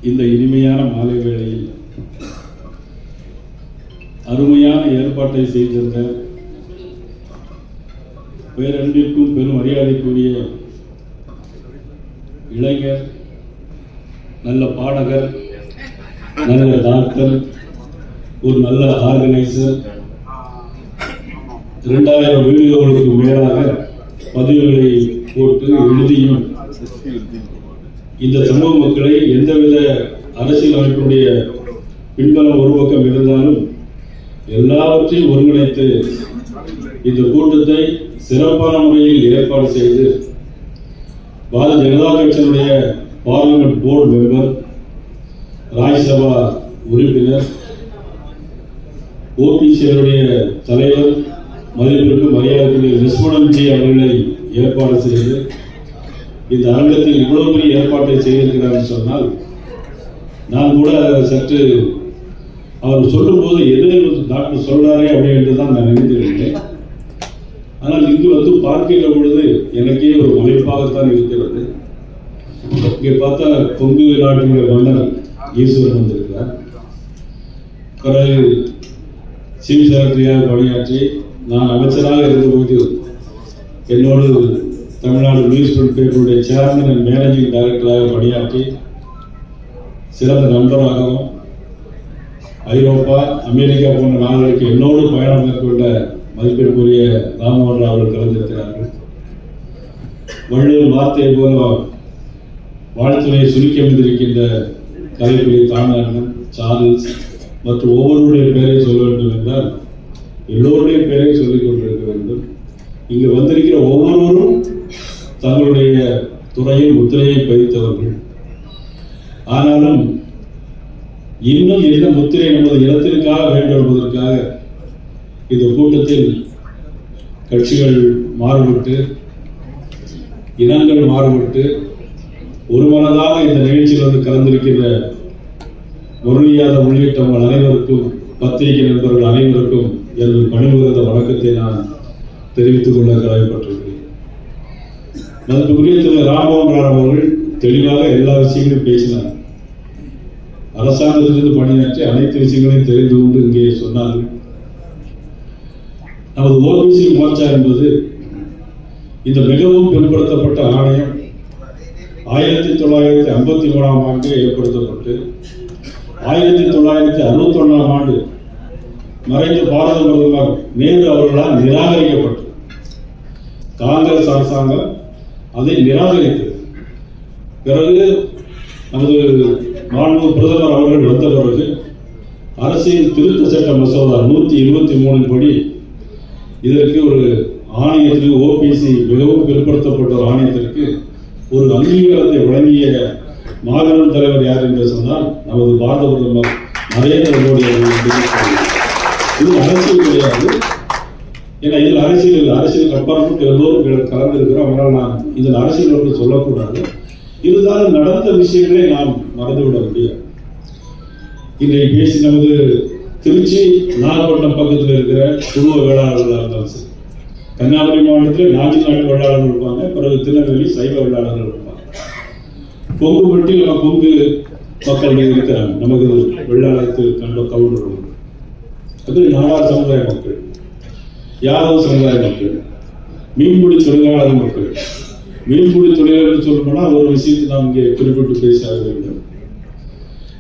இந்த இனிமையான மாலை வேளையில் அருமையான ஏற்பாட்டை செய்திருந்த பேரன்பிற்கும் பெரும் மரியாதைக்குரிய இளைஞர், நல்ல பாடகர், நல்ல டாக்டர், ஒரு நல்ல ஆர்கனைசர், 2000 வீடியோகளுக்கு மேலாக பதிவுகளை போட்டு எழுதியும் இந்த சமூக மக்களை எந்தவித அரசியல் அமைப்பினுடைய பின்பலம் ஒரு பக்கம் இருந்தாலும் எல்லாவற்றையும் ஒருங்கிணைத்து இந்த கூட்டத்தை சிறப்பான முறையில் ஏற்பாடு செய்து பாரதிய ஜனதா கட்சியினுடைய பார்லிமெண்ட் போர்டு மெம்பர், ராஜ்யசபா உறுப்பினர், ஓபிசியினுடைய தலைவர், மதிப்பிற்கு மரியாதைக்குரிய நிஸ்மணன்ஜி அவர்களை ஏற்பாடு செய்து இந்த அரங்கத்தில் இவ்வளவு பெரிய ஏற்பாட்டை செய்திருக்கிறார் சொன்னால் நான் கூட சற்று அவர் சொல்லும் போது எதிரே டாக்டர் சொல்றாரே அப்படின்னு தான் நான் நினைத்திருந்தேன். ஆனால் இங்கு வந்து பார்க்கிற பொழுது எனக்கே ஒரு மலைப்பாகத்தான் இருக்கிறது. இங்கே பார்த்தா கொங்கு நாட்டினுடைய மன்னர் ஈஸ்வரன் வந்திருக்கிறார். பிறகு சீஃப் செக்ரட்டரியாக பணியாற்றி நான் அமைச்சராக இருந்தபோது என்னோடு தமிழ்நாடு நியூஸ் பேப்பருடைய சேர்மன் அண்ட் மேனேஜிங் டைரக்டராக பணியாற்றி சிறந்த நண்பராகவும் ஐரோப்பா, அமெரிக்கா போன்ற நாடுகளுக்கு என்னோடு பயணம் மேற்கொண்ட மதிப்பிற்குரிய ராமமோகன் அவர்கள் கலந்திருக்கிறார்கள். வள்ளுவர் வார்த்தையை போல வாழ்த்துறையை சுருக்கி அமைந்திருக்கின்ற கலைக்குரிய தாமிரன், சார்ல்ஸ் மற்றும் ஒவ்வொருடைய பெயரை சொல்ல வேண்டும் என்றால் எல்லோருடைய பெயரை சொல்லிக் கொண்டிருக்க வேண்டும். இங்கு வந்திருக்கிற ஒவ்வொருவரும் தங்களுடைய துறையில் முத்திரையை பதித்தவர்கள். ஆனாலும் இன்னும் என்ன முத்திரை நமது இனத்திற்காக வேண்டும் என்பதற்காக இந்த கூட்டத்தில் கட்சிகள் மாறுபட்டு, இனங்கள் மாறுபட்டு ஒரு மனதாக இந்த நிகழ்ச்சியில் வந்து கலந்திருக்கின்ற முரளி யாதவ் உள்ளிட்டவர்கள் அனைவருக்கும், பத்திரிகை நண்பர்கள் அனைவருக்கும் எனது பணிபுரிந்த வணக்கத்தை நான் தெரிவித்துக் கொள்ள கடமைப்பட்டிருக்கிறேன். மதிப்புக்குரிய திரு ராமமோகன் அவர்கள் தெளிவாக எல்லா விஷயங்களையும் பேசினார். அரசாங்கத்திலிருந்து பணியாற்றி அனைத்து விஷயங்களையும் தெரிந்து கொண்டு இங்கே சொன்னார்கள். நமது ஓபிசி மோர்ச்சா என்பது இந்த மிகவும் பிற்படுத்தப்பட்ட ஆணையம் 1953ஆம் ஆண்டு ஏற்படுத்தப்பட்டு 1961ஆம் ஆண்டு மறைந்த பாரத பிரதமர் நேரு அவர்களால் நிராகரிக்கப்பட்டது. காங்கிரஸ் அரசாங்கம் அதை நிராகரித்தது. பிறகு நமது மாண்பு பிரதமர் அவர்கள் வந்த பிறகு அரசியல் திருத்த சட்ட மசோதா 123 படி இதற்கு ஒரு ஆணையத்திற்கு, ஓபிசி மிகவும் பிற்படுத்தப்பட்ட ஒரு ஆணையத்திற்கு ஒரு அங்கீகாரத்தை வழங்கிய மாநில தலைவர் யார் என்று சொன்னால் நமது பாரத பிரதமர் நரேந்திர மோடி அவர்கள். இது அரசியல் கிடையாது. ஏன்னா இதில் அரசியலுக்கு அப்பாற்பட்டு எல்லோரும் கலந்திருக்கிறோம். அதனால் நான் இதில் அரசியல் ஒன்று சொல்லக்கூடாது. இருந்தாலும் நடந்த விஷயங்களை நாம் மறந்துவிட முடியாது. இன்றைக்கு பேசி நமது திருச்சி, நாகப்பட்டினம் பக்கத்தில் இருக்கிற குடும்ப வேளாளர்களாக இருந்தாலும் சரி, கன்னியாகுமரி மாவட்டத்தில் நாஞ்சி நாட்டு வேளாளர்கள் இருப்பாங்க, பிறகு திருநெல்வேலி சைவ வேளாளர்கள் இருப்பாங்க, கொங்குப்பட்டி நம்ம கொங்கு மக்கள் இருக்கிறாங்க, நமக்கு வெள்ளாளத்தில் கண்ட கவுண்டர்கள், அது நாடார் சமுதாய மக்கள், யாதவ சமுதாய மக்கள், மீன்பிடி தொழிலாளர் மக்கள். மீன்பிடி தொழிலாளர்கள் சொல்லணும்னா ஒரு விஷயத்தை நாம் இங்கே குறிப்பிட்டு பேசாக வேண்டும்.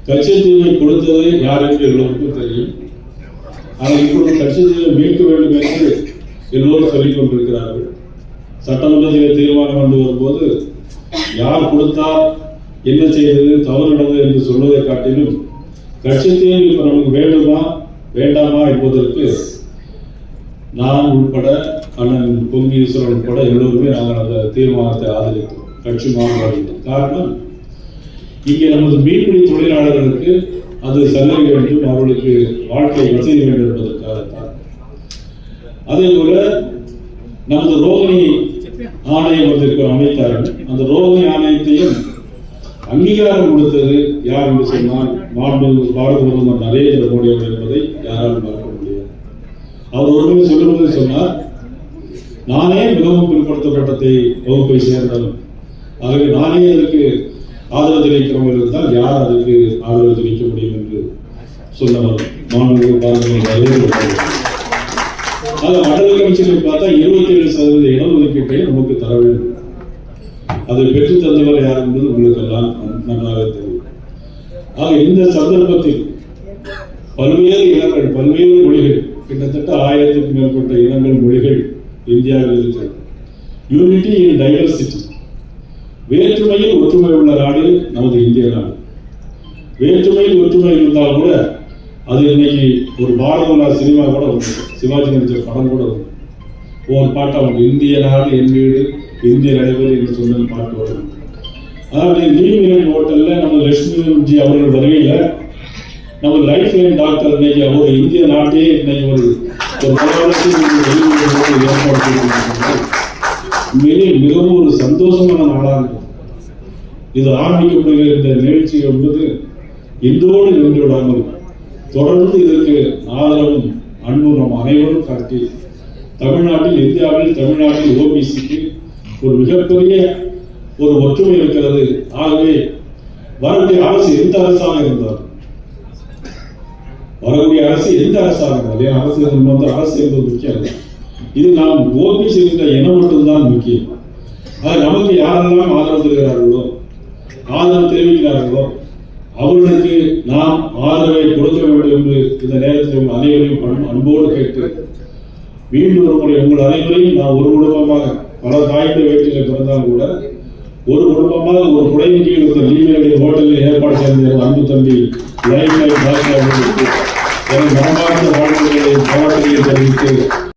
கச்சத்தீவை கொடுத்தது யார் என்று எல்லோருக்கும் தெரியும். ஆனால் இப்பொழுது கச்சத்தீவை மீட்க வேண்டும் என்று எல்லோரும் சொல்லிக் கொண்டிருக்கிறார்கள். சட்டமன்றத்தில் தீர்மானம் கொண்டு வரும்போது யார் கொடுத்தார், என்ன செய்தது, தவறு நடந்தது என்று சொல்வதை காட்டிலும் கச்சத்தீவை இப்ப நமக்கு வேண்டுமா வேண்டாமா என்பதற்கு நான் உட்பட, அண்ணன் பொங்கி ஈஸ்வரன் உட்பட எல்லோருமே நாங்கள் அந்த தீர்மானத்தை ஆதரித்தோம். கட்சி மாறுபாடு காரணம், இங்கே நமது மீன்பிடி தொழிலாளர்களுக்கு அது செல்ல வேண்டும், அவர்களுக்கு வாழ்க்கை வசதி வேண்டும் என்பதற்காகத்தான். அதே போல நமது ரோகிணி ஆணையம் வந்திருக்க அமைத்தார்கள். அந்த ரோகிணி ஆணையத்தையும் அங்கீகாரம் கொடுத்தது யார் என்று சொன்னால் பாரத பிரதமர் நரேந்திர மோடி அவர்கள் என்பதை யாராலும் மறக்க முடியாது. அவர் ஒருவரை சொல்லும்போது சொன்னார், நானே மிகவும் பிற்படுத்தப்பட்டதை வகுப்பை சேர்ந்தவன், ஆகவே நானே இதற்கு ஆதரவு தெரிவிக்கிறவங்க இருந்தால் யார் அதுக்கு ஆதரவு தெரிவிக்க முடியும் என்று சொன்னவர் மாண்புமிகு பாராளுமன்ற அது மண்டல கமிஷனில் பார்த்தா 27% இடஒதுக்கீட்டை நமக்கு தர வேண்டும். அதை பெற்றுத் தந்தவர் யார் என்பது உங்களுக்கு எல்லாம் நன்றாக தெரியும். ஆக இந்த சந்தர்ப்பத்தில் பல்வேறு இனங்கள், பல்வேறு மொழிகள், கிட்டத்தட்ட 1000க்கும் மேற்பட்ட இனங்கள், மொழிகள் இந்தியாவில் இருக்கிறது. யூனிட்டி இன் டைவர்சிட்டி, வேற்றுமையில் ஒற்றுமை உள்ள நாடு நமது இந்திய நாடு. வேற்றுமையில் ஒற்றுமை இருந்தால் கூட அது இன்னைக்கு ஒரு பாரதிய சினிமா கூட உண்டு, சிவாஜி நடிச்ச படம் கூட உண்டு. ஒரு பாட்டு அவங்க இந்திய நாடு என் வீடு இந்திய நடைபெறும் என்று சொன்ன பாட்டு வரும். அதாவது நீர்மிரன் ஹோட்டல்ல நம்ம லட்சுமி அவர்கள் வருகையில நம்ம லைஃப் லைன் டாக்டர் இன்னைக்கு அவர் இந்திய நாட்டையே இன்னைக்கு ஒரு மிகவும் ஒரு சந்தோஷமான நாளாக இருக்கும். இது ஆரம்பிக்கப்படுகிற இந்த நிகழ்ச்சி என்பது இன்றோடு நின்று விடாமல் தொடர்ந்து இதற்கு ஆதரவும் அன்பும் நம் அனைவரும் காட்டி தமிழ்நாட்டில், இந்தியாவில் தமிழ்நாட்டில் ஓபிசிக்கு ஒரு மிகப்பெரிய ஒரு ஒற்றுமை இருக்கிறது. ஆகவே வரக்கூடிய அரசு எந்த அரசாக இருந்தால், வரக்கூடிய அரசு எந்த அரசாக இருந்தால், அரசு என்பது முக்கியம் இல்லை. இது நாம் ஓபிசி என்ற இனம் மட்டும்தான் முக்கியம். நமக்கு யாரெல்லாம் ஆதரவு தருகிறார்களோ, ஆதரவு தெரிவிக்கிறார்களோ அவர்களுக்கு நாம் ஆதரவை கொடுக்க வேண்டும் என்று இந்த நேரத்தில் அனைவரையும் அன்போடு கேட்டு மீண்டும் ஒரு முறை உங்கள் அனைவரையும் நான் ஒரு குடும்பமாக, பல தாய்ந்த வீட்டில் பிறந்தால் கூட ஒரு குடும்பமாக ஒரு குடையின் கீழ் இருந்த லீவியர்களின் ஹோட்டலில் ஏற்பாடு செய்த அன்பு தம்பி லைஃப் லைன் டாக்டர் அவர்களுக்கு மனமார்ந்த வாழ்க்கைகளை பாராட்டுகளை தெரிவித்து